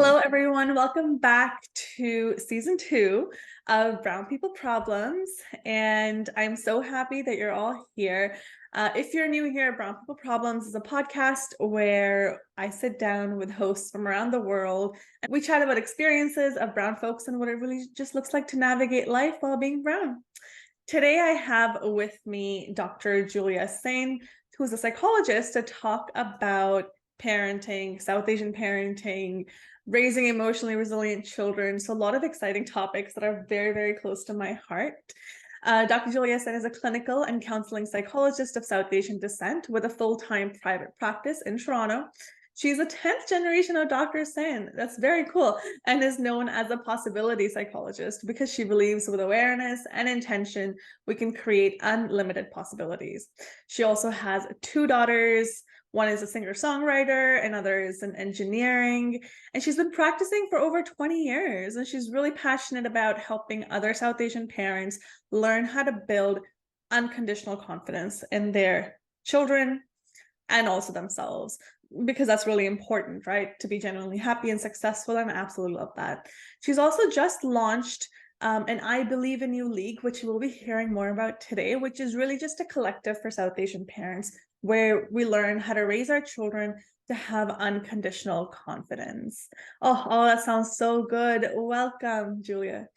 Hello, everyone. Welcome back to season 2 of Brown People Problems. And I'm so happy that you're all here. If you're new here, Brown People Problems is a podcast where I sit down with hosts from around the world and we chat about experiences of brown folks and what it really just looks like to navigate life while being brown. Today, I have with me Dr. Julia Sain, who's a psychologist, to talk about parenting, South Asian parenting, raising emotionally resilient children. So a lot of exciting topics that are very, very close to my heart. Dr. Julia Sain is a clinical and counseling psychologist of South Asian descent with a full-time private practice in Toronto. She's a 10th generation of Dr. Sain. That's very cool. And is known as a possibility psychologist because she believes with awareness and intention, we can create unlimited possibilities. She also has 2 daughters. One is a singer-songwriter, another is in engineering, and she's been practicing for over 20 years. And she's really passionate about helping other South Asian parents learn how to build unconditional confidence in their children and also themselves, because that's really important, right? To be genuinely happy and successful, and I absolutely love that. She's also just launched an I Believe in You League, which we'll be hearing more about today, which is really just a collective for South Asian parents where we learn how to raise our children to have unconditional confidence. Oh, that sounds so good. Welcome, Julia.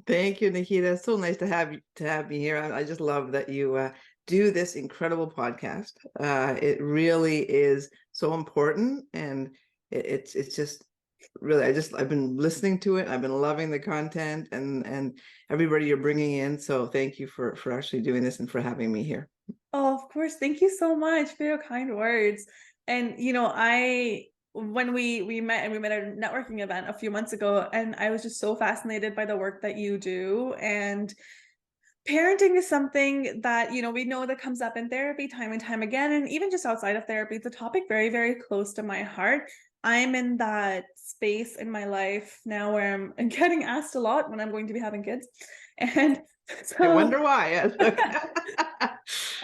Thank you, Nikita. It's so nice to have me here. I just love that you do this incredible podcast. It really is so important, and it's just really I've been listening to it. I've been loving the content and everybody you're bringing in. So thank you for actually doing this and for having me here. Oh, of course. Thank you so much for your kind words. And when we met and we met at a networking event a few months ago, and I was just so fascinated by the work that you do. And parenting is something that, we know that comes up in therapy time and time again. And even just outside of therapy, it's a topic very, very close to my heart. I'm in that space in my life now where I'm getting asked a lot when I'm going to be having kids. And so I wonder why.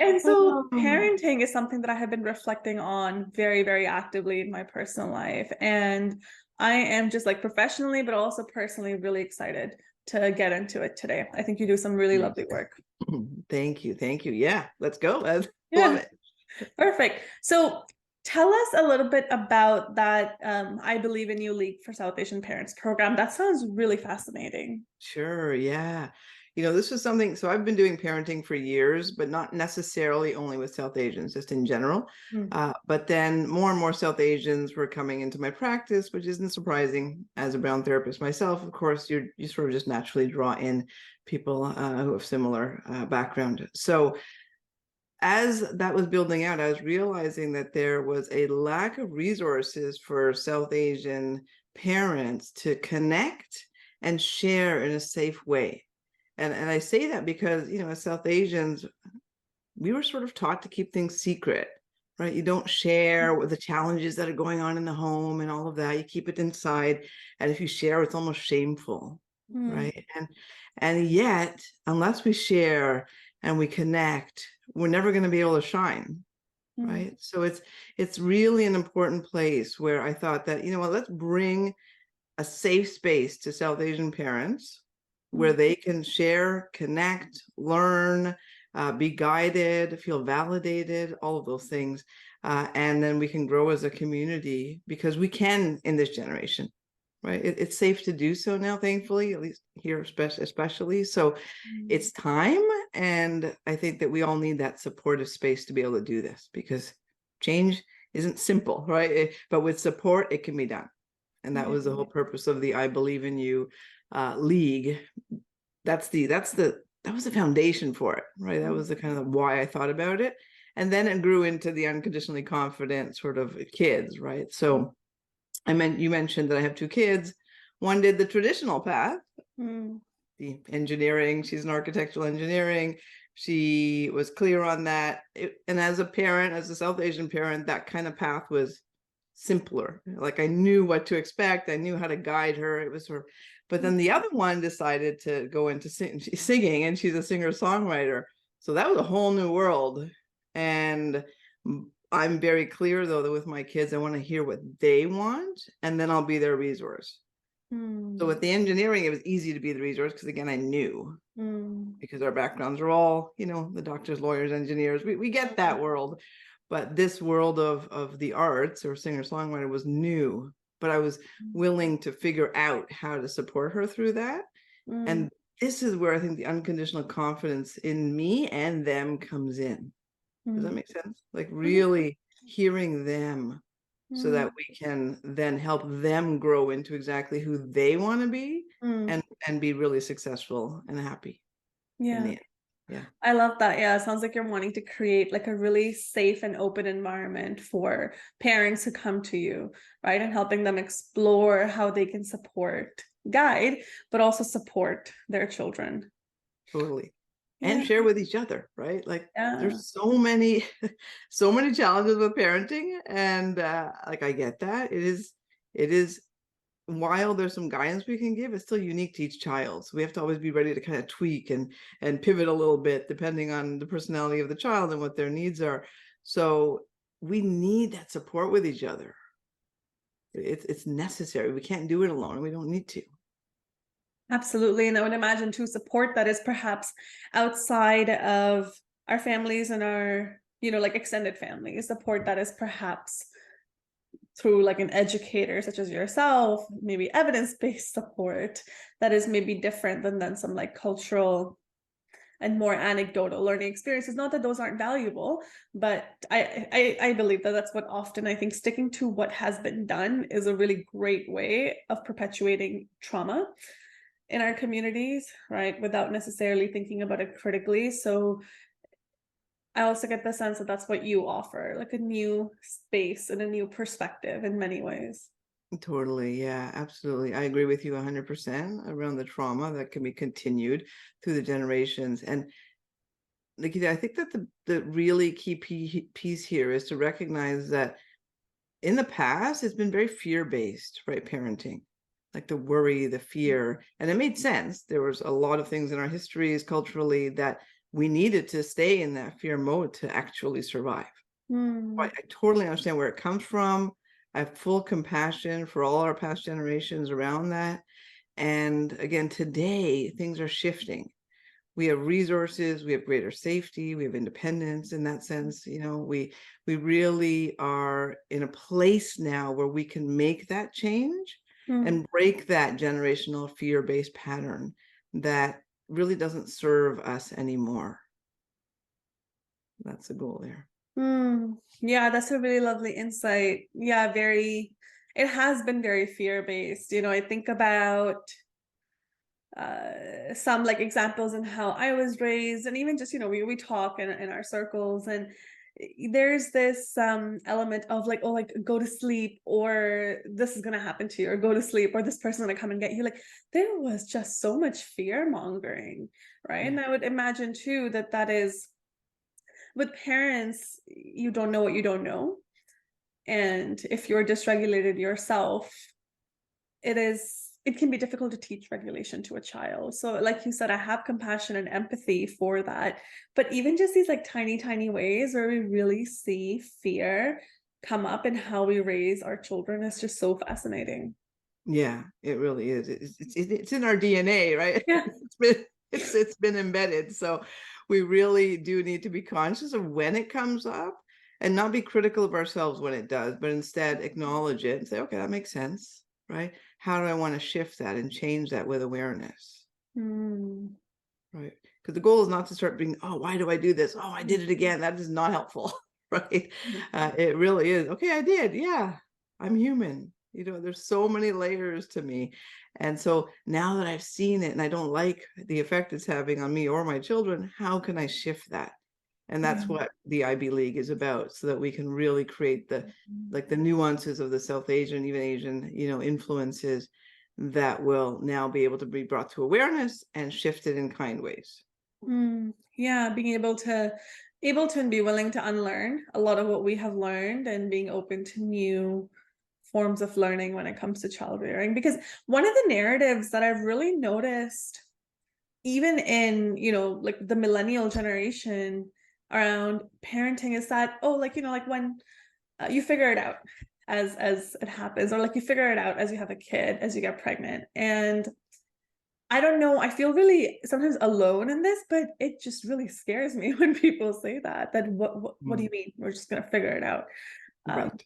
And so parenting is something that I have been reflecting on very, very actively in my personal life. And I am just like professionally, but also personally really excited to get into it today. I think you do some really lovely work. Thank you. Thank you. Yeah, let's go. Love it. Perfect. So tell us a little bit about that I Believe in You League for South Asian Parents program. That sounds really fascinating. Sure. Yeah. This was something, so I've been doing parenting for years, but not necessarily only with South Asians, just in general. But then more and more South Asians were coming into my practice, which isn't surprising as a brown therapist myself. Of course, you sort of just naturally draw in people who have similar background. So as that was building out, I was realizing that there was a lack of resources for South Asian parents to connect and share in a safe way. And I say that because, as South Asians, we were sort of taught to keep things secret, right? You don't share with the challenges that are going on in the home and all of that. You keep it inside. And if you share, it's almost shameful, right? And yet, unless we share and we connect, we're never going to be able to shine, right? So it's really an important place where I thought that, let's bring a safe space to South Asian parents where they can share, connect, learn, be guided, feel validated, all of those things. And then we can grow as a community because we can in this generation, right? It's safe to do so now, thankfully, at least here especially. So it's time. And I think that we all need that supportive space to be able to do this because change isn't simple, right? But with support, it can be done. And that was the whole purpose of the I Believe in You League. That was the foundation for it, right? That was the kind of why I thought about it. And then it grew into the unconditionally confident sort of kids, right? So you mentioned that I have 2 kids. One did the traditional path, the engineering. She's an architectural engineering. She was clear on that. And as a parent, as a South Asian parent, that kind of path was simpler. Like I knew what to expect. I knew how to guide her. It was her. But then the other one decided to go into singing, and she's a singer-songwriter. So that was a whole new world. And I'm very clear though that with my kids, I want to hear what they want, and then I'll be their resource. So Mm, with the engineering, it was easy to be the resource because again, I knew, mm, because our backgrounds are all, the doctors, lawyers, engineers. We get that world. But this world of the arts or singer-songwriter was new. But I was willing to figure out how to support her through that. mm, And this is where I think the unconditional confidence in me and them comes in. Does that mm, make sense? Like mhm, really hearing them so mm, that we can then help them grow into exactly who they want to be, mm. and be really successful and happy in the Yeah. end. Yeah, I love that. Yeah, it sounds like you're wanting to create like a really safe and open environment for parents who come to you, right? And helping them explore how they can support, guide, but also support their children. totally. And Yeah, share with each other, right? Like yeah. there's so many so many challenges with parenting, and like I get that. It is while there's some guidance we can give, it's still unique to each child. So we have to always be ready to kind of tweak and pivot a little bit depending on the personality of the child and what their needs are. So we need that support with each other. It's necessary. We can't do it alone. We don't need to. Absolutely. And I would imagine too, support that is perhaps outside of our families and our, like extended family, support that is perhaps through like an educator such as yourself, maybe evidence-based support that is maybe different than some like cultural and more anecdotal learning experiences. Not that those aren't valuable, but I believe that that's what often I think sticking to what has been done is a really great way of perpetuating trauma in our communities, right? Without necessarily thinking about it critically. So I also get the sense that that's what you offer, like a new space and a new perspective in many ways. Totally. Yeah, absolutely. I agree with you 100% around the trauma that can be continued through the generations. And like, I think that the really key piece here is to recognize that in the past, it's been very fear-based, right? Parenting, like the worry, the fear. And it made sense. There was a lot of things in our histories, culturally, that we needed to stay in that fear mode to actually survive. Hmm. I totally understand where it comes from. I have full compassion for all our past generations around that. And again, today, things are shifting. We have resources, we have greater safety, we have independence in that sense. We really are in a place now where we can make that change Hmm. and break that generational fear-based pattern that really doesn't serve us anymore. That's the goal there. Hmm. Yeah, that's a really lovely insight. Yeah, it has been very fear-based. I think about some like examples in how I was raised, and even just we talk in our circles, and there's this element of like, oh, like go to sleep, or this is gonna happen to you, or go to sleep, or this person's gonna come and get you. Like there was just so much fear mongering, right? Yeah. And I would imagine too that is with parents, you don't know what you don't know, and if you're dysregulated yourself, it can be difficult to teach regulation to a child. So like you said, I have compassion and empathy for that. But even just these like tiny ways where we really see fear come up in how we raise our children is just so fascinating. Yeah, it really is. It's in our DNA, right? Yeah. It's been embedded. So we really do need to be conscious of when it comes up and not be critical of ourselves when it does, but instead acknowledge it and say, okay, that makes sense, right? How do I want to shift that and change that with awareness, Mm. right? Because the goal is not to start being, oh, why do I do this? Oh, I did it again. That is not helpful, right? It really is. Okay, I did. Yeah, I'm human. There's so many layers to me. And so now that I've seen it and I don't like the effect it's having on me or my children, how can I shift that? And that's Yeah. what the IB League is about, so that we can really create the nuances of the South Asian, even Asian, influences that will now be able to be brought to awareness and shifted in kind ways. Mm. Yeah, being able to and be willing to unlearn a lot of what we have learned and being open to new forms of learning when it comes to child rearing. Because one of the narratives that I've really noticed, even in, like the millennial generation, around parenting is that, oh, like, like when you figure it out as it happens, or like you figure it out as you have a kid, as you get pregnant. And I don't know, I feel really sometimes alone in this, but it just really scares me when people say that what do Mm, you mean we're just going to figure it out? um, right.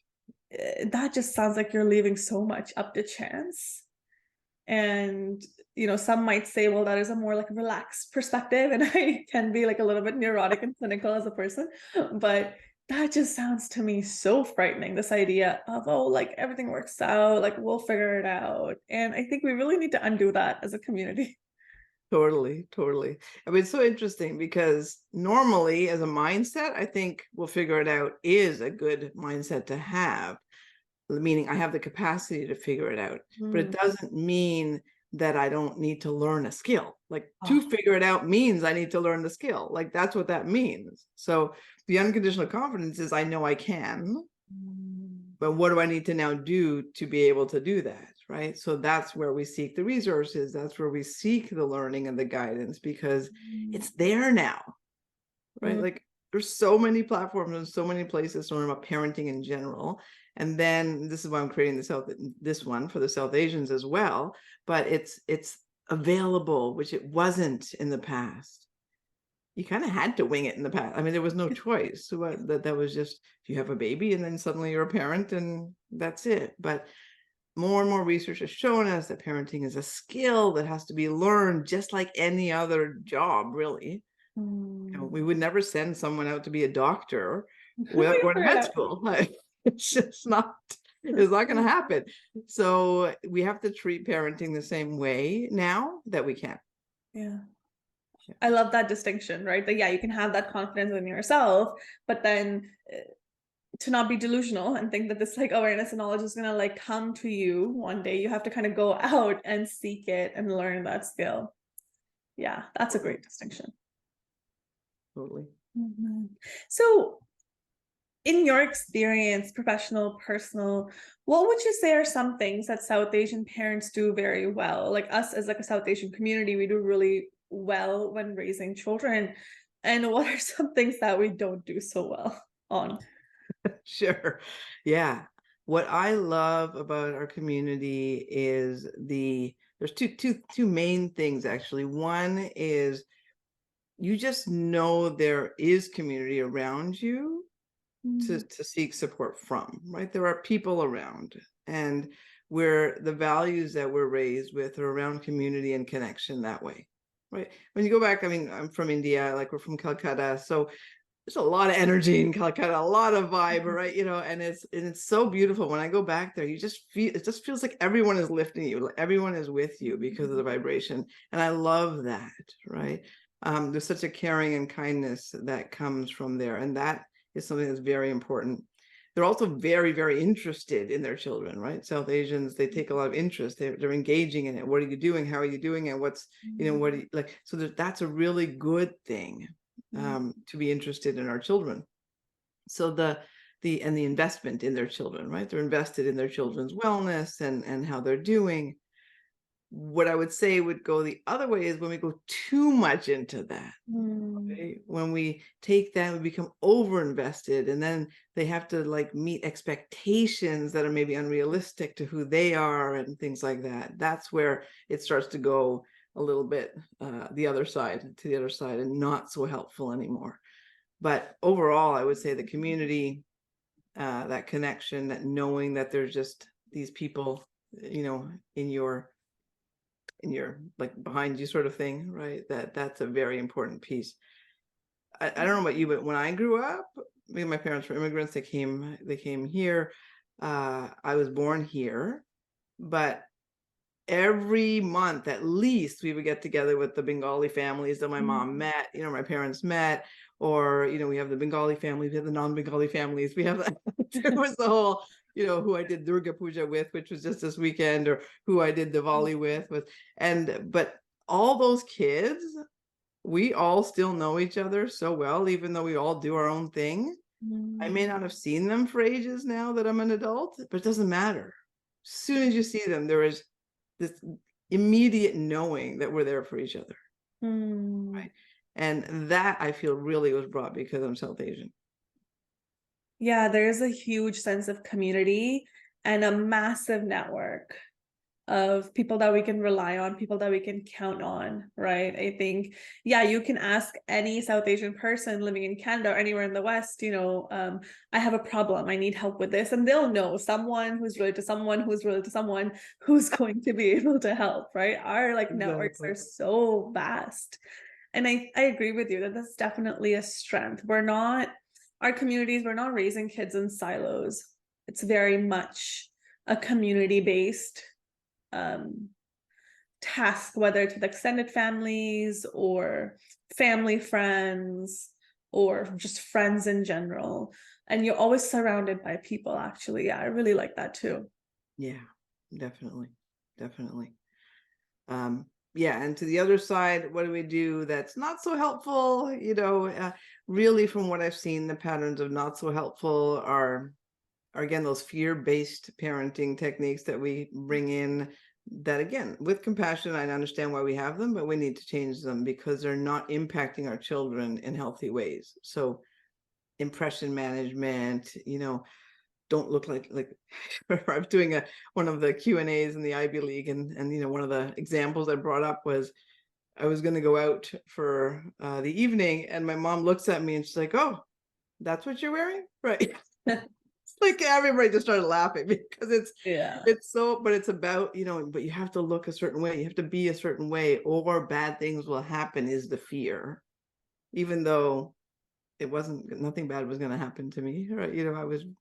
that just sounds like you're leaving so much up to chance. And some might say, well, that is a more like relaxed perspective, and I can be like a little bit neurotic and cynical as a person, but that just sounds to me so frightening, this idea of, oh, like everything works out, like we'll figure it out. And I think we really need to undo that as a community. Totally, totally. I mean, it's so interesting because normally as a mindset, I think we'll figure it out is a good mindset to have, meaning I have the capacity to figure it out. But it Mm. doesn't mean that I don't need to learn a skill. Like to Oh. figure it out means I need to learn the skill. Like that's what that means. So the unconditional confidence is I know I can, Mm. but what do I need to now do to be able to do that? Right. So that's where we seek the resources. That's where we seek the learning and the guidance because it's there now. Right. Mm. Like there's so many platforms and so many places to learn about parenting in general. And then this is why I'm creating this one for the South Asians as well. But it's available, which it wasn't in the past. You kind of had to wing it in the past. I mean, there was no choice. So that was just you have a baby and then suddenly you're a parent and that's it. But more and more research has shown us that parenting is a skill that has to be learned just like any other job, really. Mm. We would never send someone out to be a doctor without We'll going to figure it med out. school. It's just it's not going to happen. So we have to treat parenting the same way now that we can. Yeah. I love that distinction, right? That, yeah, you can have that confidence in yourself, but then to not be delusional and think that this like awareness and knowledge is going to like come to you one day. You have to kind of go out and seek it and learn that skill. Yeah, that's a Totally. great distinction. Totally. Mhm. So, in your experience, professional, personal, what would you say are some things that South Asian parents do very well? Like us as like a South Asian community, we do really well when raising children. And what are some things that we don't do so well on? Sure. Yeah. What I love about our community is there's two main things actually. One is you just know there is community around you Mm. to seek support from, right? There are people around, and where the values that we're raised with are around community and connection that way, right? When you go back, I mean, I'm from India, like we're from Calcutta, so there's a lot of energy in Calcutta, a lot of vibe, right? And it's so beautiful. When I go back there, you just feel it just feels like everyone is lifting you, like everyone is with you because of the vibration. And I love that, right? There's such a caring and kindness that comes from there. And that is something that's very important. They're also very, very interested in their children, right? South Asians, they take a lot of interest. They're engaging in it. What are you doing? How are you doing it? What's, what do you like? So that's a really good thing to be interested in our children. So the investment in their children, right? They're invested in their children's wellness and how they're doing. What I would say would go the other way is when we go too much into that. Mm. Right? When we take that, we become over invested, and then they have to like meet expectations that are maybe unrealistic to who they are and things like that. That's where it starts to go a little bit the other side, and not so helpful anymore. But overall, I would say the community, that connection, that knowing that there's just these people, in your like behind you sort of thing, right? That's a very important piece. I don't know about you, but when I grew up, my parents were immigrants. They came here. I was born here, but every month at least we would get together with the Bengali families that my mom met, my parents met, or we have the Bengali families, we have the non-Bengali families, we have there was the whole, who I did Durga Puja with, which was just this weekend, or who I did Diwali with, but all those kids, we all still know each other so well, even though we all do our own thing. I may not have seen them for ages now that I'm an adult, but it doesn't matter. As soon as you see them, there is this immediate knowing that we're there for each other, Mm. right? And that I feel really was brought because I'm South Asian. Yeah, there's a huge sense of community and a massive network of people that we can rely on, people that we can count on, right? I think, yeah, you can ask any South Asian person living in Canada or anywhere in the West, I have a problem, I need help with this. And they'll know someone who's related to someone who's related to someone who's going to be able to help, right? Our like networks Exactly. are so vast. And I agree with you that that's definitely a strength. Our communities, we're not raising kids in silos. It's very much a community based um, task, whether it's with extended families or family friends or just friends in general. And you're always surrounded by people, actually. Yeah, I really like that too. Yeah, definitely. Definitely. Yeah, and to the other side, what do we do that's not so helpful? Really, from what I've seen, the patterns of not so helpful are again those fear-based parenting techniques that we bring in, that again, with compassion, I understand why we have them, but we need to change them because they're not impacting our children in healthy ways. So impression management, don't look like I was doing one of the Q&As in the Ivy League, and one of the examples I brought up was I was going to go out for the evening, and my mom looks at me and she's like, "Oh, that's what you're wearing?" Right. It's like everybody just started laughing because Yeah. it's so, but it's about, but you have to look a certain way, you have to be a certain way, or bad things will happen, is the fear, even though it wasn't, nothing bad was going to happen to me, right?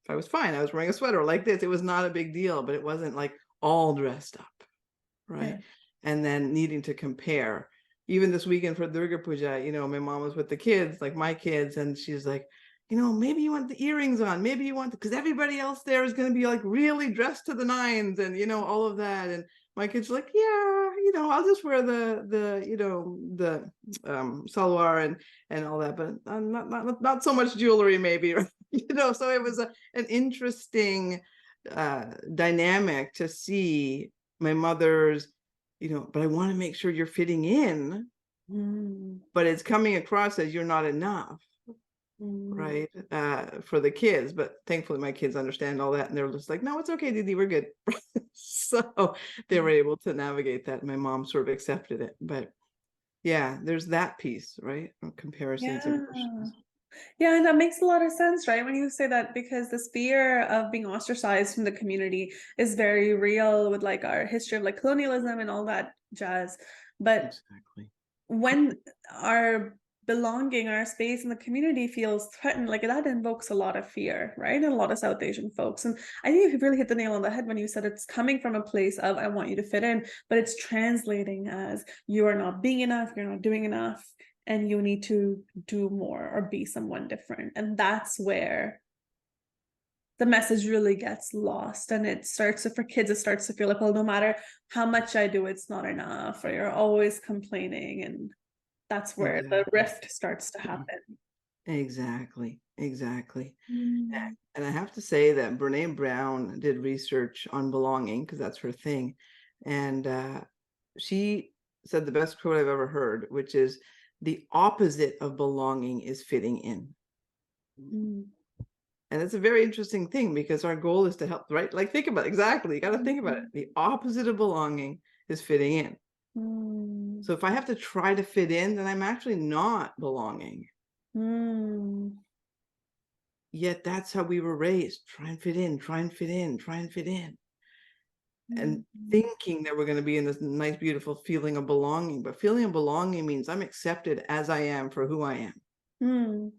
I was fine, I was wearing a sweater like this, it was not a big deal, but it wasn't like all dressed up, Yeah. right? And then needing to compare. Even this weekend for Durga Puja, my mom was with the kids, like my kids, and she's like, maybe you want the earrings on, maybe you want, because everybody else there is going to be like really dressed to the nines, and all of that. And my kids are like, yeah, I'll just wear the salwar and all that, but not so much jewelry, maybe. So it was an interesting dynamic to see my mother's, but I want to make sure you're fitting in, Mm, but it's coming across as you're not enough, mm. right? For the kids, but thankfully my kids understand all that, and they're just like, no, it's okay, Didi, we're good. So they were able to navigate that. My mom sort of accepted it, but yeah, there's that piece, right? Comparisons, Yeah. impressions. Yeah, and that makes a lot of sense, right? When you say that, because this fear of being ostracized from the community is very real with like our history of like colonialism and all that jazz. But Exactly. when our belonging, our space in the community feels threatened, like that invokes a lot of fear, right? And a lot of South Asian folks. And I think you really hit the nail on the head when you said it's coming from a place of I want you to fit in, but it's translating as you are not being enough, you're not doing enough, and you need to do more or be someone different. And that's where the message really gets lost, and for kids, it starts to feel like, well, no matter how much I do, it's not enough, or you're always complaining, and that's where the Exactly. rift starts to happen. Exactly. Exactly. Mm. And I have to say that Brene Brown did research on belonging because that's her thing. And she said the best quote I've ever heard, which is, the opposite of belonging is fitting in. Mm. And it's a very interesting thing because our goal is to help, right? Like, think about it. Exactly. You got to think about it. Mm. The opposite of belonging is fitting in. Mm. So if I have to try to fit in, then I'm actually not belonging. Mm. Yet that's how we were raised. Try and fit in, try and fit in, try and fit in. And Mm. thinking that we're going to be in this nice, beautiful feeling of belonging. But feeling of belonging means I'm accepted as I am for who I am. Mm.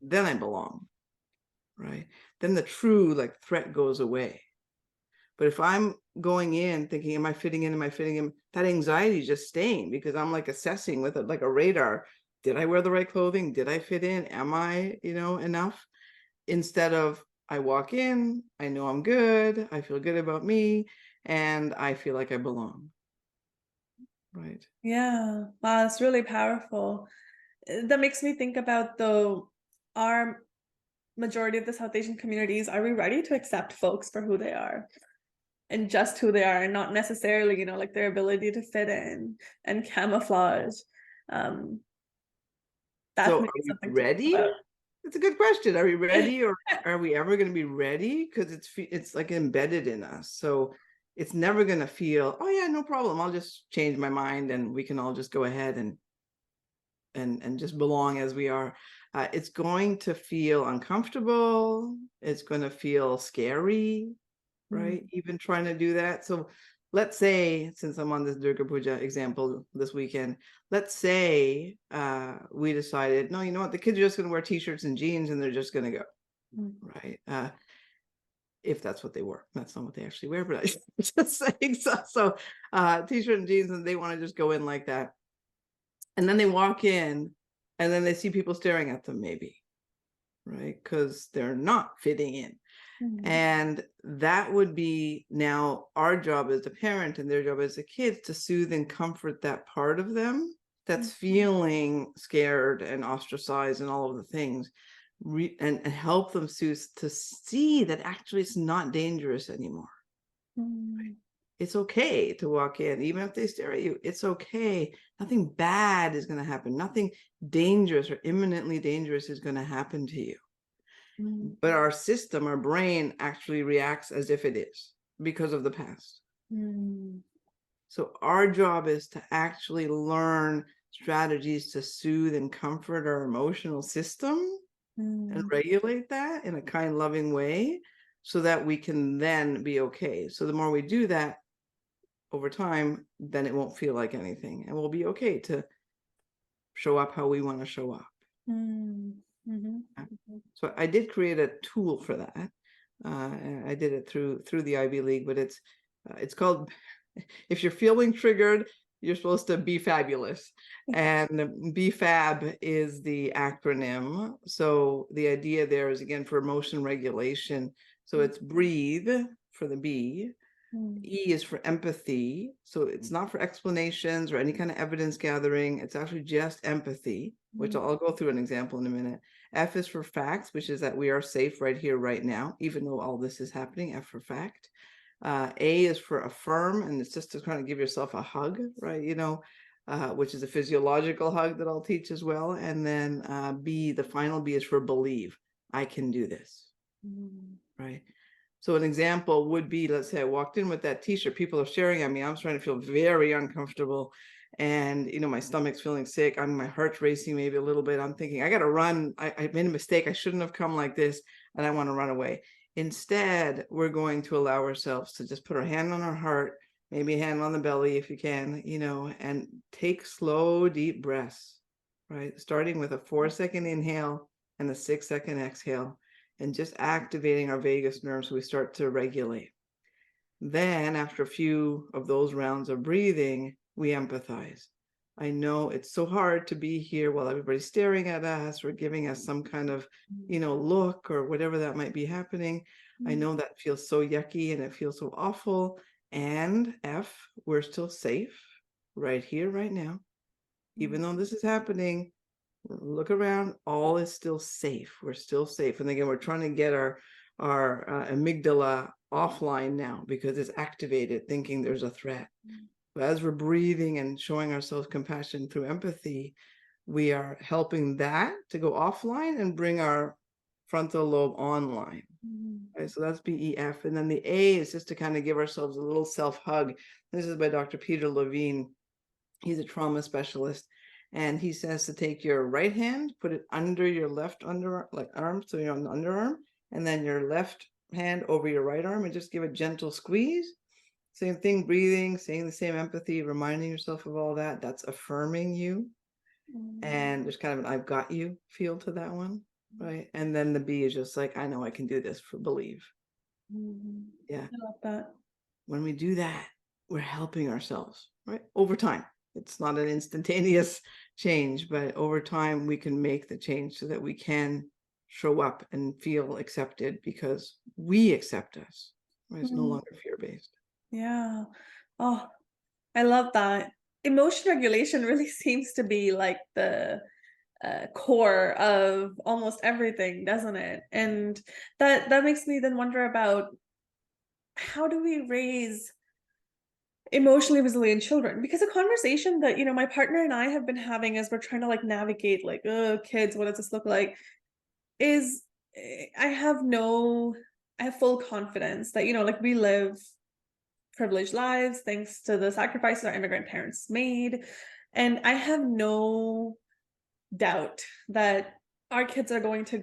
Then I belong, right? Then the true like threat goes away. But if I'm going in thinking, am I fitting in? Am I fitting in? That anxiety is just staying because I'm like assessing with it like a radar. Did I wear the right clothing? Did I fit in? Am I, enough? Instead of, I walk in, I know I'm good, I feel good about me, and I feel like I belong. Right. Yeah, wow, it's really powerful. That makes me think about though, our majority of the South Asian communities, are we ready to accept folks for who they are and just who they are, and not necessarily, like their ability to fit in and camouflage? Um, So That's are maybe we something to think ready? about. It's a good question. Are we ready, or are we ever going to be ready? Because it's like embedded in us. So it's never going to feel, oh yeah, no problem. I'll just change my mind and we can all just go ahead and just belong as we are. It's going to feel uncomfortable. It's going to feel scary, right? Even trying to do that. So let's say, since I'm on this Durga Puja example this weekend, let's say we decided, no, you know what, the kids are just going to wear t-shirts and jeans and they're just going to go, right? If that's what they wear. That's not what they actually wear, but I'm just saying so. T-shirt and jeans, and they want to just go in like that. And then they walk in and then they see people staring at them, maybe, right? Because they're not fitting in. And that would be now our job as a parent and their job as the kids to soothe and comfort that part of them that's feeling scared and ostracized and all of the things, and help them to see that actually it's not dangerous anymore. It's okay to walk in, even if they stare at you. It's okay. Nothing bad is going to happen. Nothing dangerous or imminently dangerous is going to happen to you. But our system, our brain actually reacts as if it is because of the past. So our job is to actually learn strategies to soothe and comfort our emotional system and regulate that in a kind, loving way so that we can then be okay. So the more we do that over time, then it won't feel like anything, and we'll be okay to show up how we want to show up. So I did create a tool for that. I did it through the Ivy League, but it's called, if you're feeling triggered, you're supposed to be fabulous. And BFAB is the acronym. So the idea there is, again, for emotion regulation. So it's breathe for the B. E is for empathy. So it's not for explanations or any kind of evidence gathering. It's actually just empathy, which I'll go through an example in a minute. F is for facts, which is that we are safe right here, right now, even though all this is happening. F for fact. A is for affirm, and it's just to kind of give yourself a hug, right? You know, which is a physiological hug that I'll teach as well. And then B, the final B, is for believe. I can do this, right? So an example would be, let's say I walked in with that t-shirt, people are staring at me, I'm starting to feel very uncomfortable, and you know, my stomach's feeling sick, my heart's racing maybe a little bit, I'm thinking, I gotta run, I made a mistake, I shouldn't have come like this, and I want to run away. Instead, we're going to allow ourselves to just put our hand on our heart, maybe a hand on the belly if you can, you know, and take slow, deep breaths, right? Starting with a 4-second inhale and a 6-second exhale, and just activating our vagus nerve so we start to regulate. Then after a few of those rounds of breathing, we empathize. I know it's so hard to be here while everybody's staring at us or giving us some kind of, you know, look or whatever that might be happening. I know that feels so yucky and it feels so awful. And F, we're still safe right here, right now. Even though this is happening, look around, all is still safe. We're still safe. And again, we're trying to get our amygdala offline now because it's activated thinking there's a threat. But as we're breathing and showing ourselves compassion through empathy, we are helping that to go offline and bring our frontal lobe online. Right, so that's BEF. And then the A is just to kind of give ourselves a little self-hug. This is by Dr. Peter Levine. He's a trauma specialist. And he says to take your right hand, put it under your left arm, so you're on the underarm, and then your left hand over your right arm, and just give a gentle squeeze. Same thing, breathing, saying the same empathy, reminding yourself of all that. That's affirming you. And there's kind of an I've got you feel to that one, right? And then the B is just like, I know I can do this, for believe. Yeah. I love that. When we do that, we're helping ourselves, right? Over time. It's not an instantaneous change, but over time we can make the change so that we can show up and feel accepted because we accept us. Right? It's no longer fear-based. Yeah. Oh, I love that. Emotion regulation really seems to be like the core of almost everything, doesn't it? And that makes me then wonder about, how do we raise emotionally resilient children, because a conversation that my partner and I have been having as we're trying to like navigate like, oh, kids, what does this look like, is I have no I have full confidence that like we live privileged lives thanks to the sacrifices our immigrant parents made, and I have no doubt that our kids are going to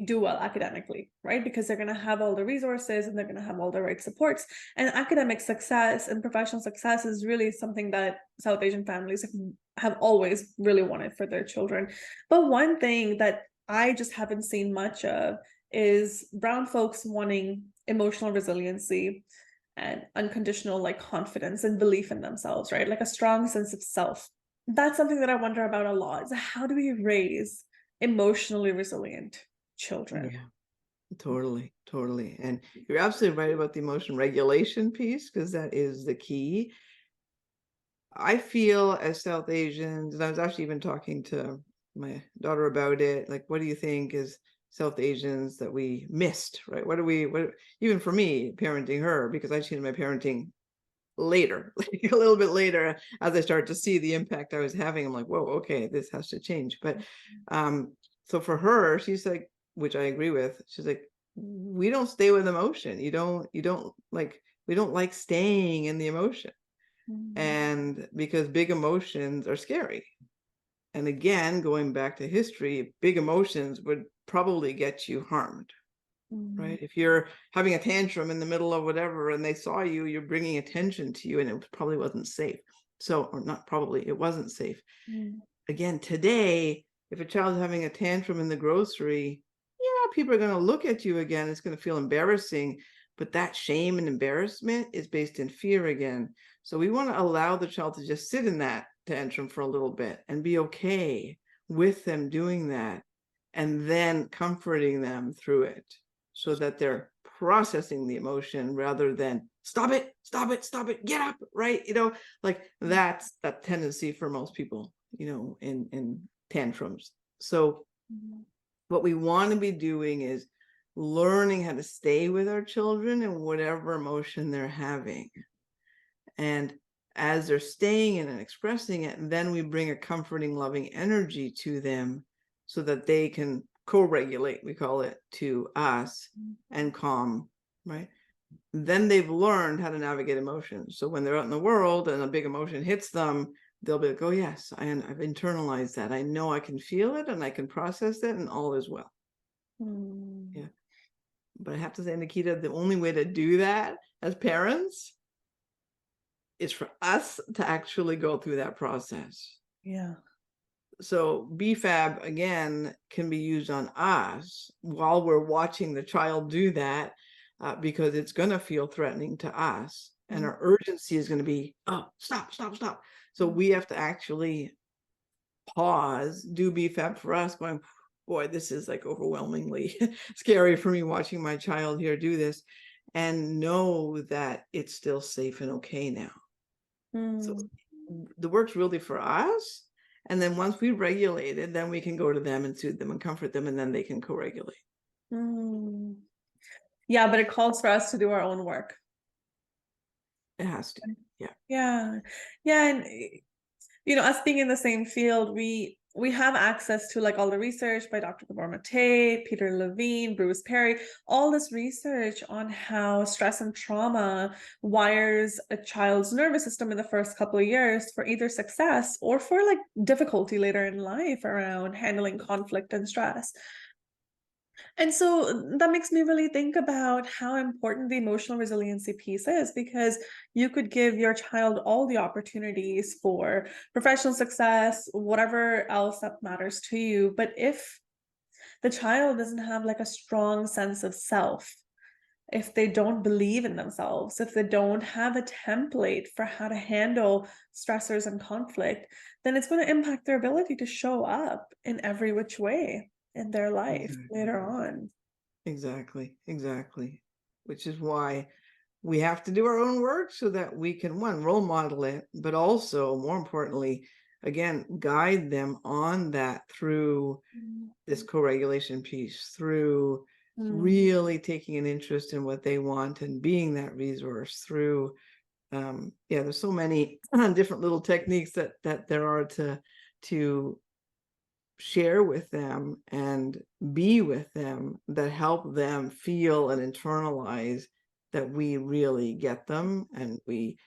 do well academically, right? Because they're going to have all the resources and they're going to have all the right supports. And academic success and professional success is really something that South Asian families have always really wanted for their children. But one thing that I just haven't seen much of is brown folks wanting emotional resiliency and unconditional like confidence and belief in themselves, right? Like a strong sense of self. That's something that I wonder about a lot. Is how do we raise emotionally resilient children? Yeah, totally, totally. And you're absolutely right about the emotion regulation piece, because that is the key. I feel as South Asians, and I was actually even talking to my daughter about it, like, what do you think is South Asians that we missed, right? Even for me, parenting her, because I changed my parenting later, like a little bit later, as I started to see the impact I was having. I'm like, whoa, okay, this has to change. But so for her, she's like, which I agree with, she's like, we don't stay with emotion. You don't like, we don't like staying in the emotion. And because big emotions are scary. And again, going back to history, big emotions would probably get you harmed, right? If you're having a tantrum in the middle of whatever and they saw you, you're bringing attention to you, and it probably wasn't safe. So, or not probably, it wasn't safe. Again, today, if a child's having a tantrum in the grocery, yeah, people are going to look at you again. It's going to feel embarrassing. But that shame and embarrassment is based in fear again. So we want to allow the child to just sit in that tantrum for a little bit and be okay with them doing that, and then comforting them through it so that they're processing the emotion rather than stop it, stop it, stop it, get up, right? Like that's that tendency for most people, in tantrums. So what we want to be doing is learning how to stay with our children in whatever emotion they're having. And as they're staying in and expressing it, then we bring a comforting, loving energy to them so that they can co-regulate, we call it, to us and calm, right? Then they've learned how to navigate emotions. So when they're out in the world and a big emotion hits them, they'll be like, oh yes, I've internalized that. I know I can feel it and I can process it, and all is well. Yeah. But I have to say, Nikita, the only way to do that as parents is for us to actually go through that process. Yeah. So BFAB, again, can be used on us while we're watching the child do that, because it's going to feel threatening to us. And our urgency is going to be, oh, stop, stop, stop. So we have to actually pause, do BFAB for us, going, boy, this is like overwhelmingly scary for me watching my child here do this, and know that it's still safe and okay now. So the work's really for us. And then once we regulate it, then we can go to them and soothe them and comfort them, and then they can co-regulate. Yeah, but it calls for us to do our own work. It has to. Yeah. Yeah. Yeah. And us being in the same field, we have access to like all the research by Dr. Gabor Mate, Peter Levine, Bruce Perry, all this research on how stress and trauma wires a child's nervous system in the first couple of years for either success or for like difficulty later in life around handling conflict and stress. And so that makes me really think about how important the emotional resiliency piece is, because you could give your child all the opportunities for professional success, whatever else that matters to you. But if the child doesn't have like a strong sense of self, if they don't believe in themselves, if they don't have a template for how to handle stressors and conflict, then it's going to impact their ability to show up in every which way in their life later on. Exactly. Which is why we have to do our own work so that we can, one, role model it, but also, more importantly, again, guide them on that through this co-regulation piece, through really taking an interest in what they want and being that resource, through yeah, there's so many different little techniques that there are to share with them and be with them that help them feel and internalize that we really get them, and we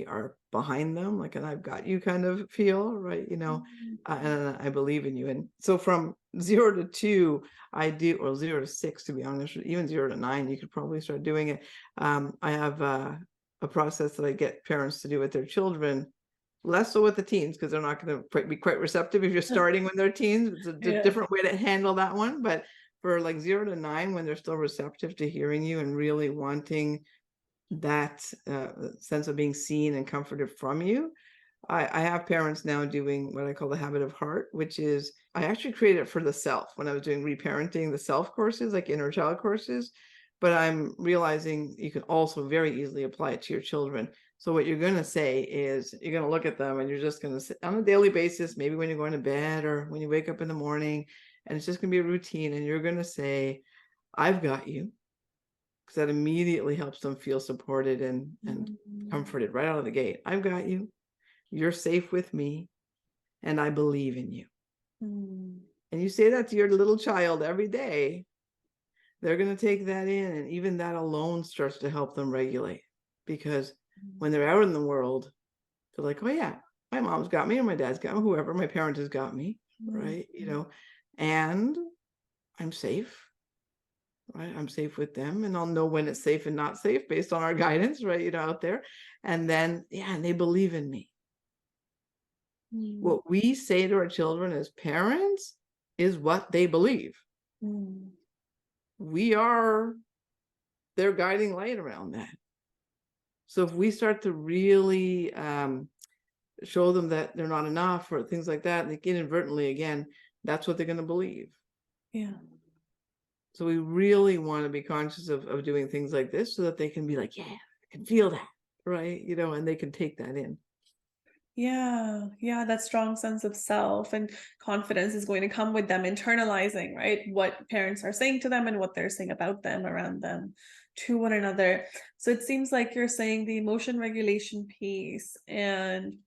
are behind them, like an I've got you kind of feel, right? And I believe in you. And so from 0 to 2, I do, or 0 to 6, to be honest, even 0 to 9, you could probably start doing it. I have a process that I get parents to do with their children, less so with the teens, because they're not going to be quite receptive if you're starting when they're teens. It's a Yeah. different way to handle that one. But for like 0 to 9, when they're still receptive to hearing you and really wanting that sense of being seen and comforted from you, I have parents now doing what I call the habit of heart, which is, I actually created it for the self when I was doing reparenting the self courses, like inner child courses. But I'm realizing you can also very easily apply it to your children. So what you're going to say is, you're going to look at them and you're just going to say on a daily basis, maybe when you're going to bed or when you wake up in the morning, and it's just going to be a routine. And you're going to say, I've got you, because that immediately helps them feel supported and comforted right out of the gate. I've got you. You're safe with me, and I believe in you. And you say that to your little child every day, they're going to take that in, and even that alone starts to help them regulate. Because when they're out in the world, they're like, oh yeah, my mom's got me, or my dad's got me, whoever, my parent has got me, right? And I'm safe, right? I'm safe with them, and I'll know when it's safe and not safe based on our guidance, right? Out there. And then, yeah, and they believe in me. What we say to our children as parents is what they believe. We are their guiding light around that. So if we start to really show them that they're not enough or things like that, like inadvertently, again, that's what they're going to believe. Yeah. So we really want to be conscious of doing things like this so that they can be like, yeah, I can feel that, right? And they can take that in. Yeah, yeah, that strong sense of self and confidence is going to come with them internalizing, right? What parents are saying to them and what they're saying about them, around them, to one another. So it seems like you're saying the emotion regulation piece and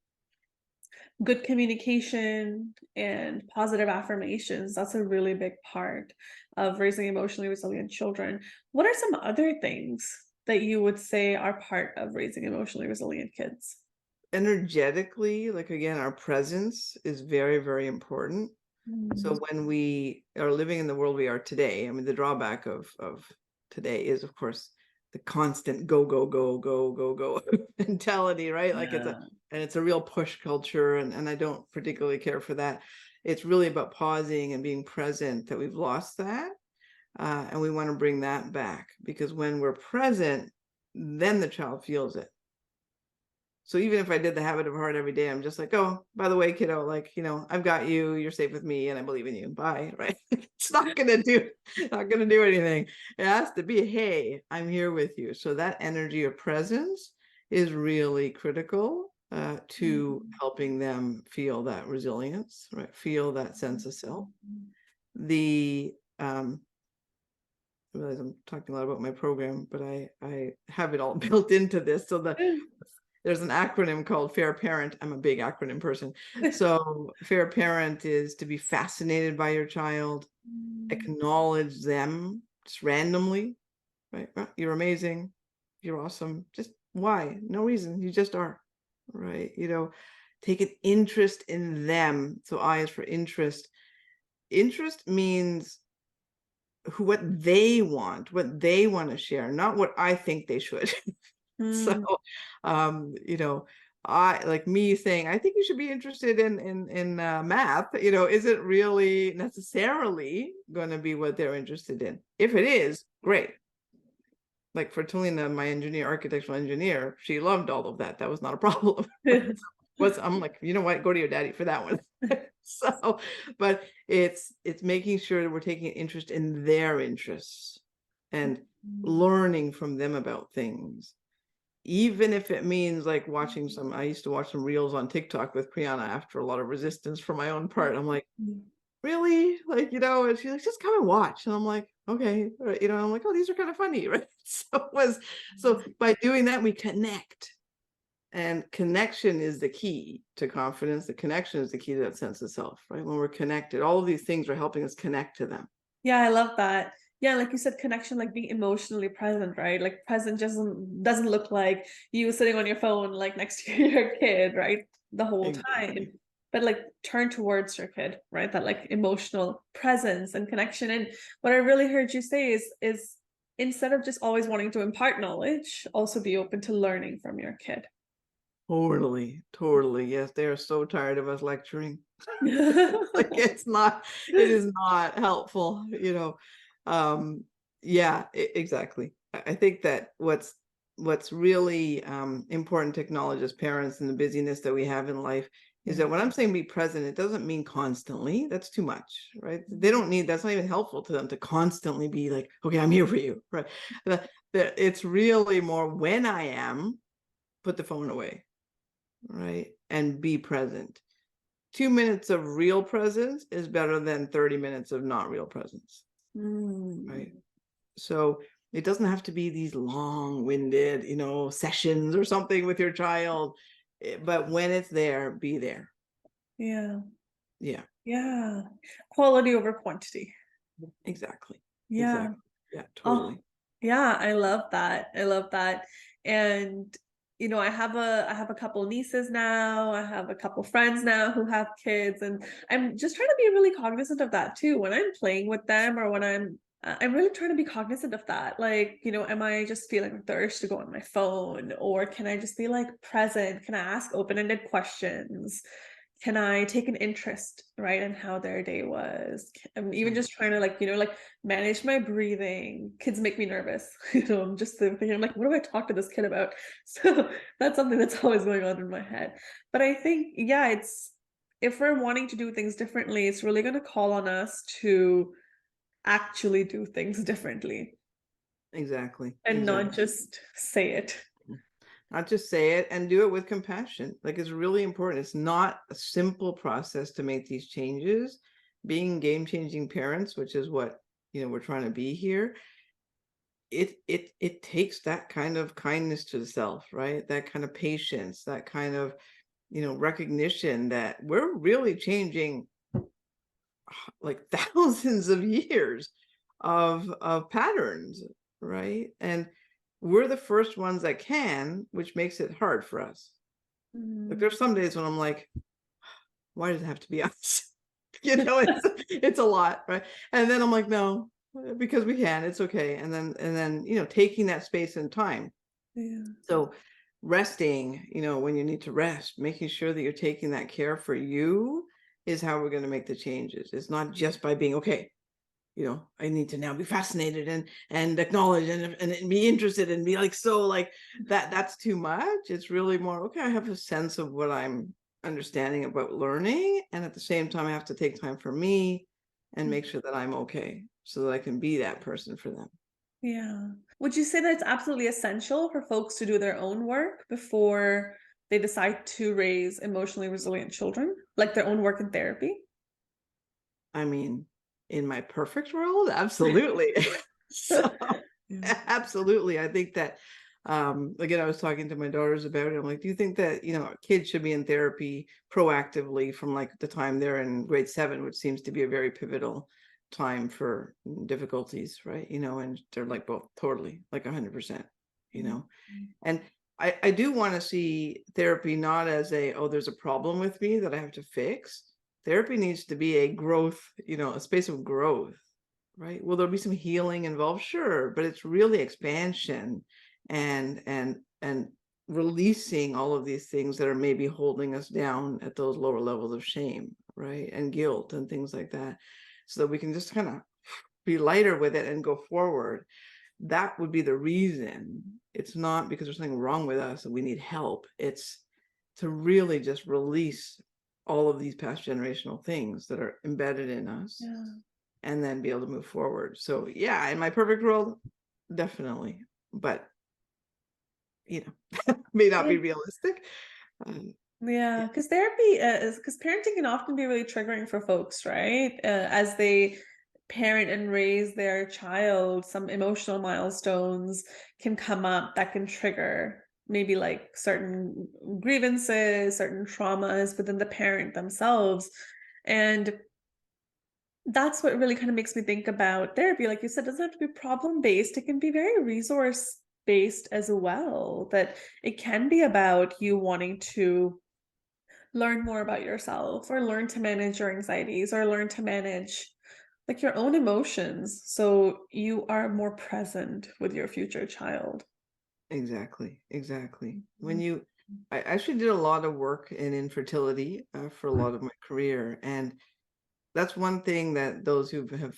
good communication and positive affirmations, that's a really big part of raising emotionally resilient children. What are some other things that you would say are part of raising emotionally resilient kids? Energetically, like, again, our presence is very, very important. So when we are living in the world we are today, I mean, the drawback of today is, of course, the constant go, go, go, go, go, go mentality, right? Like it's a real push culture, and I don't particularly care for that. It's really about pausing and being present, that we've lost that. And we want to bring that back, because when we're present, then the child feels it. So even if I did the habit of heart every day, I'm just like, oh, by the way, kiddo, like, I've got you, you're safe with me, and I believe in you. Bye. Right. It's not gonna do anything. It has to be, hey, I'm here with you. So that energy of presence is really critical to helping them feel that resilience, right? Feel that sense of self. The I realize I'm talking a lot about my program, but I have it all built into this. So there's an acronym called FAIR Parent. I'm a big acronym person. So FAIR Parent is to be fascinated by your child, acknowledge them just randomly, right? You're amazing. You're awesome. Just why? No reason. You just are, right? Take an interest in them. So I is for interest. Interest means what they want to share, not what I think they should. So, I, like me saying, I think you should be interested in math, isn't really necessarily going to be what they're interested in. If it is, great. Like for Talina, my architectural engineer, she loved all of that. That was not a problem. I'm like, you know what, go to your daddy for that one. So, but it's making sure that we're taking an interest in their interests and learning from them about things. Even if it means like watching I used to watch some reels on TikTok with Priyana after a lot of resistance for my own part. I'm like, really? Like, and she's like, just come and watch. And I'm like, okay. I'm like, oh, these are kind of funny, right? So by doing that, we connect. And connection is the key to confidence. The connection is the key to that sense of self, right? When we're connected, all of these things are helping us connect to them. Yeah, I love that. Yeah, like you said, connection, like being emotionally present, right? Like present just doesn't look like you sitting on your phone like next to your kid, right? The whole time. Exactly. But like turn towards your kid, right? That like emotional presence and connection. And what I really heard you say is instead of just always wanting to impart knowledge, also be open to learning from your kid. Totally, totally. Yes, they are so tired of us lecturing. Like it is not helpful, yeah, exactly. I think that what's really important to acknowledge as parents and the busyness that we have in life is Yeah. that when I'm saying be present, it doesn't mean constantly. That's too much, right? They don't need, that's not even helpful to them to constantly be like, okay, I'm here for you, right? It's really more when I am, put the phone away, right? And be present. 2 minutes of real presence is better than 30 minutes of not real presence, right? Mm. So it doesn't have to be these long-winded, sessions or something with your child, but when it's there, be there. Yeah. Yeah, Yeah. Quality over quantity. exactly. Yeah. Exactly. Yeah, Oh, totally. yeah, I love that. I love that. And I have a couple nieces now. I have a couple friends now who have kids, and I'm just trying to be really cognizant of that too. When I'm playing with them or when I'm really trying to be cognizant of that. Like, am I just feeling the urge to go on my phone, or can I just be like present? Can I ask open-ended questions? Can I take an interest, right, in how their day was? I'm even Right. just trying to like manage my breathing. Kids make me nervous. I'm just thinking, I'm like, what do I talk to this kid about? So that's something that's always going on in my head. But I think, yeah, it's if we're wanting to do things differently, it's really going to call on us to actually do things differently Exactly. and not Exactly. just say it. Not just say it, and do it with compassion. Like, it's really important. It's not a simple process to make these changes. Being game-changing parents, which is what we're trying to be here, it takes that kind of kindness to the self, right? That kind of patience, that kind of recognition that we're really changing like thousands of years of patterns, right? And we're the first ones that can, which makes it hard for us. Like, Mm, there's some days when I'm like, why does it have to be us? It's a lot, right? And then I'm like, no, because we can, it's okay. And then taking that space and time. yeah. So resting, when you need to rest, making sure that you're taking that care for you is how we're going to make the changes. It's not just by being okay. I need to now be fascinated and acknowledge and be interested and be like, so like that's too much. It's really more, okay, I have a sense of what I'm understanding about learning, and at the same time I have to take time for me and make sure that I'm okay so that I can be that person for them. Yeah. Would you say that it's absolutely essential for folks to do their own work before they decide to raise emotionally resilient children, like their own work in therapy? I mean, in my perfect world, absolutely. So Yeah. absolutely. I think that again, I was talking to my daughters about it. I'm like, do you think that, kids should be in therapy proactively from like the time they're in grade 7, which seems to be a very pivotal time for difficulties, right? And they're like both totally like 100%, you Mhm. know. And I do want to see therapy not as oh, there's a problem with me that I have to fix. Therapy needs to be a growth, a space of growth, right? Will there be some healing involved? Sure, but it's really expansion and releasing all of these things that are maybe holding us down at those lower levels of shame, right? And guilt and things like that, so that we can just kind of be lighter with it and go forward. That would be the reason. It's not because there's something wrong with us and we need help. It's to really just release all of these past generational things that are embedded in us Yeah. and then be able to move forward. So yeah, in my perfect world, definitely. But may not Yeah. be realistic. Yeah, Yeah, because therapy is because parenting can often be really triggering for folks, right? As they parent and raise their child, some emotional milestones can come up that can trigger maybe like certain grievances, certain traumas within the parent themselves. And that's what really kind of makes me think about therapy. Like you said, it doesn't have to be problem based, it can be very resource based as well. That it can be about you wanting to learn more about yourself, or learn to manage your anxieties, or learn to manage like your own emotions so you are more present with your future child. Exactly, exactly. When Mhm. you, I actually did a lot of work in infertility for a lot of my career, and that's one thing that those who have,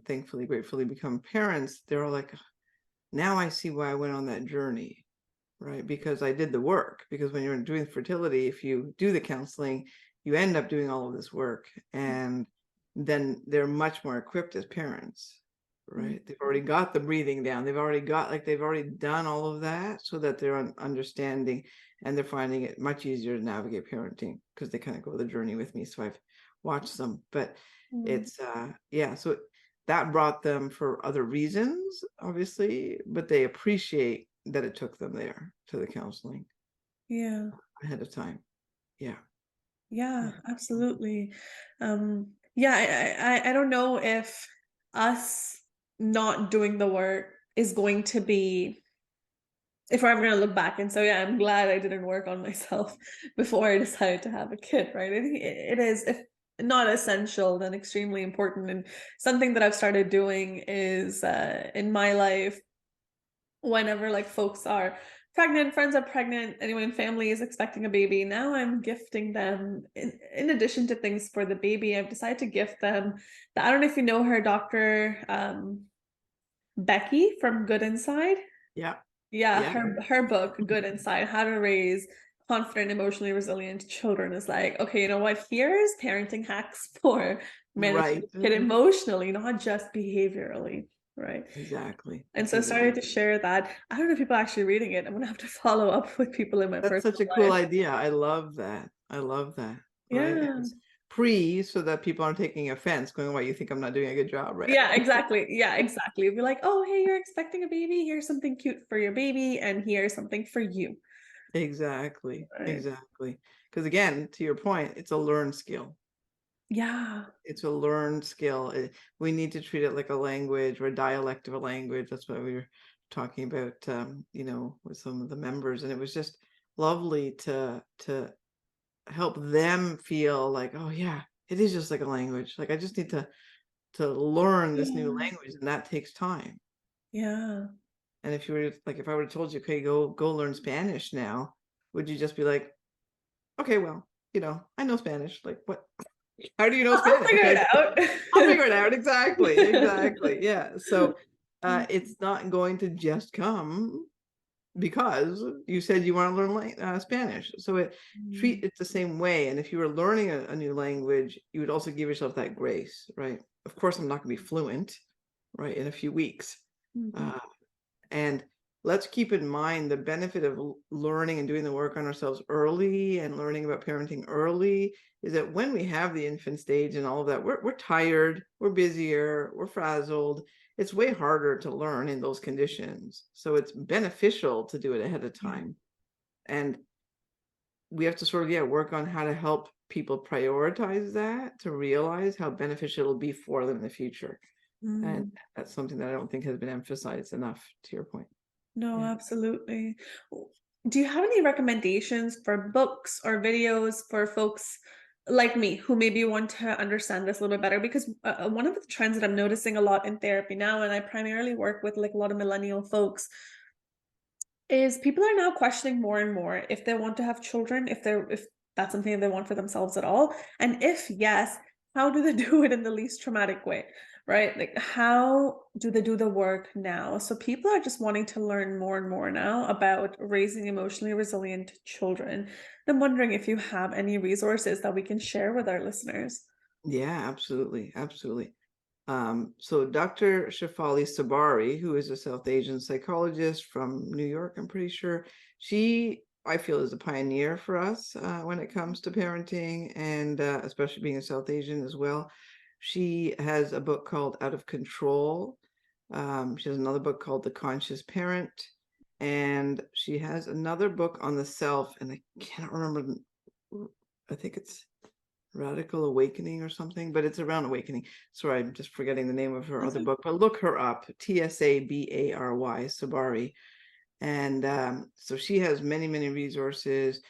thankfully, gratefully become parents, they're all like, now I see why I went on that journey, right? Because I did the work. Because when you're doing fertility, if you do the counseling, you end up doing all of this work, and then they're much more equipped as parents, Mhm. right? They've already got the breathing down. They've already got, like, they've already done all of that, so that they're understanding, and they're finding it much easier to navigate parenting because they kind of go the journey with me. So I've watched them, but Mhm. it's yeah, so that brought them for other reasons, obviously, but they appreciate that it took them there to the counseling Yeah. ahead of time. Yeah. Yeah, Yeah. absolutely. Yeah, I don't know if us not doing the work is going to be, if we're ever gonna look back and say, yeah, I'm glad I didn't work on myself before I decided to have a kid, right? I think it is, if not essential, then extremely important. And something that I've started doing is in my life, whenever like folks are pregnant, friends are pregnant, anyone in family is expecting a baby, now I'm gifting them, in addition to things for the baby, I've decided to gift them I don't know if you know her, Dr. Becky from Good Inside. Yeah. Yeah, Yeah. her book, Good Inside, How to Raise Confident, Emotionally Resilient Children, is like, okay, you know what? Here's parenting hacks for managing Right. a kid emotionally, not just behaviorally, right? Exactly. And so I started to Exactly. share that. I don't know if people are actually reading it. I'm gonna have to follow up with people in my That's such personal a cool life. idea. I love that. I love that. Right. And Yeah. it's so that people aren't taking offense, going, "Why, you think I'm not doing a good job?" Right. Yeah, exactly. Yeah, exactly. Be like, oh, hey, you're expecting a baby. Here's something cute for your baby, and here's something for you. Exactly. Right. Exactly. Because again, to your point, it's a learned skill. Yeah. It's a learned skill. We need to treat it like a language or a dialect of a language. That's what we were talking about, with some of the members, and it was just lovely to help them feel like, oh yeah, it is just like a language. Like I just need to learn this new Yeah. language, and that takes time. Yeah. And if you were like, if I would have told you, okay, go learn Spanish now, would you just be like, okay, well, I know Spanish. Like what? How do you know I'll Spanish? figure Like, I'll figure it it out. Exactly. out. Exactly. Yeah. So Mm, it's not going to just come because you said you want to learn Spanish. So treat mm, it the same way. And if you were learning a new language, you would also give yourself that grace, right? Of course, I'm not going to be fluent, right, in a few weeks. mhm. Uh, and let's keep in mind the benefit of learning and doing the work on ourselves early and learning about parenting early is that when we have the infant stage and all of that, we're tired, we're busier, we're frazzled. It's way harder to learn in those conditions. So it's beneficial to do it ahead of Yeah. time. And we have to sort of, yeah, work on how to help people prioritize that to realize how beneficial it'll be for them in the future. And Mm. that's something that I don't think has been emphasized enough, to your point. No, Yeah. absolutely. Do you have any recommendations for books or videos for folks like me who maybe want to understand this a little bit better? Because one of the trends that I'm noticing a lot in therapy now, and I primarily work with like a lot of millennial folks, is people are now questioning more and more if they want to have children, if that's something that they want for themselves at all. And if yes, how do they do it in the least traumatic way? Right? Like how do they do the work now? So people are just wanting to learn more and more now about raising emotionally resilient children. I'm wondering if you have any resources that we can share with our listeners. Yeah, absolutely. Absolutely. So Dr. Shafali Sabari, who is a South Asian psychologist from New York, I'm pretty sure, she, I feel, is a pioneer for us when it comes to parenting and especially being a South Asian as well. She has a book called Out of Control. She has another book called The Conscious Parent. and she has another book on the self, and I cannot remember. I think it's Radical Awakening or something, but it's around awakening. Sorry, I'm just forgetting the name of her That's other okay. book, but look her up, Tsabary, Sabari. And so she has many, many resources.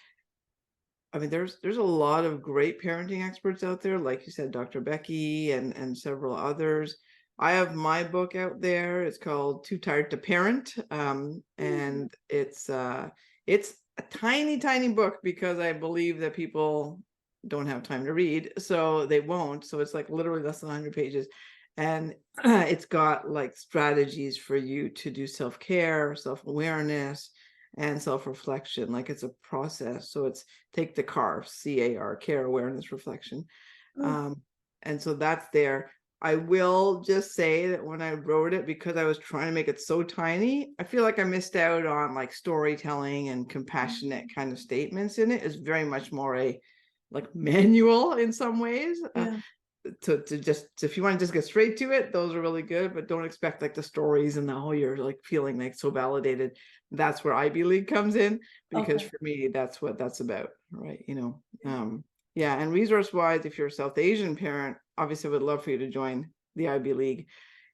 I mean, there's a lot of great parenting experts out there, like you said, Dr. Becky and several others. I have my book out there. It's called Too Tired to Parent, and it's a tiny, tiny book because I believe that people don't have time to read, so they won't. So it's like literally less than 100 pages, and it's got like strategies for you to do self-care, self-awareness, and self-reflection. Like it's a process. So it's take the CAR, care, awareness, reflection. Oh, Um, and so that's there. I will just say that when I wrote it, because I was trying to make it so tiny, I feel like I missed out on like storytelling and compassionate kind of statements in it. It's very much more a like manual in some ways. yeah. To just, if you want to just get straight to it, those are really good, but don't expect like the stories and the whole you're like feeling like so validated. That's where Ivy League comes in, because Okay. for me that's what that's about, right? Yeah, and resource wise, if you're a South Asian parent, obviously I would love for you to join the Ivy League.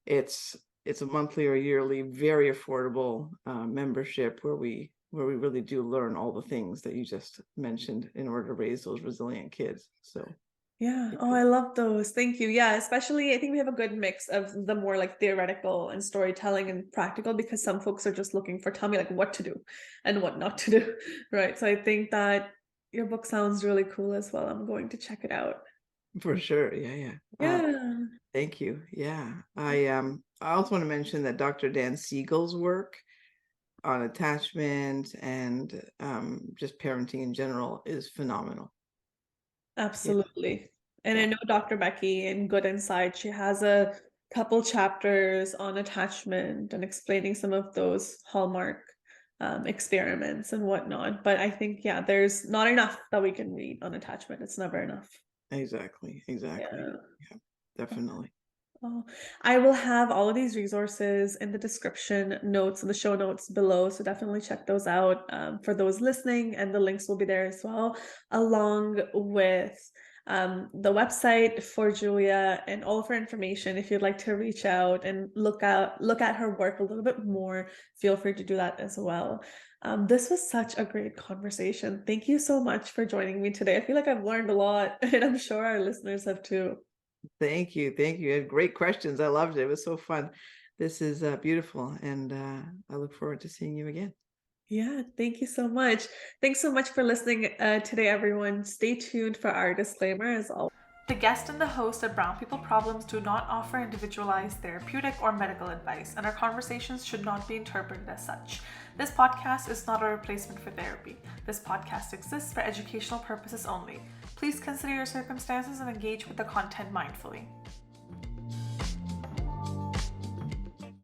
It's a monthly or yearly, very affordable membership where we really do learn all the things that you just mentioned in order to raise those resilient kids. So Yeah. Oh, I love those. Thank you. Yeah, especially I think we have a good mix of the more like theoretical and storytelling and practical, because some folks are just looking for tell me like what to do and what not to do. Right. So I think that your book sounds really cool as well. I'm going to check it out. for sure. Yeah. Yeah. Thank you. Yeah. I also want to mention that Dr. Dan Siegel's work on attachment and just parenting in general is phenomenal. Yeah, Absolutely. And I yeah, know Dr. Becky in Good Inside, she has a couple chapters on attachment and explaining some of those hallmark experiments and whatnot. But I think, yeah, there's not enough that we can read on attachment. It's never enough. exactly. Yeah. Yeah, definitely. Oh, I will have all of these resources in the description notes and the show notes below. So definitely check those out for those listening, and the links will be there as well, along with the website for Julia and all of her information. If you'd like to reach out and look at her work a little bit more, feel free to do that as well. This was such a great conversation. Thank you so much for joining me today. I feel like I've learned a lot, and I'm sure our listeners have too. Thank you. Thank you. You had great questions. I loved it. It was so fun. This is beautiful, and I look forward to seeing you again. Yeah, thank you so much. Thanks so much for listening today, everyone. Stay tuned for our disclaimer as always. The guest and the host of Brown People Problems do not offer individualized therapeutic or medical advice, and our conversations should not be interpreted as such. This podcast is not a replacement for therapy. This podcast exists for educational purposes only. Please consider your circumstances and engage with the content mindfully.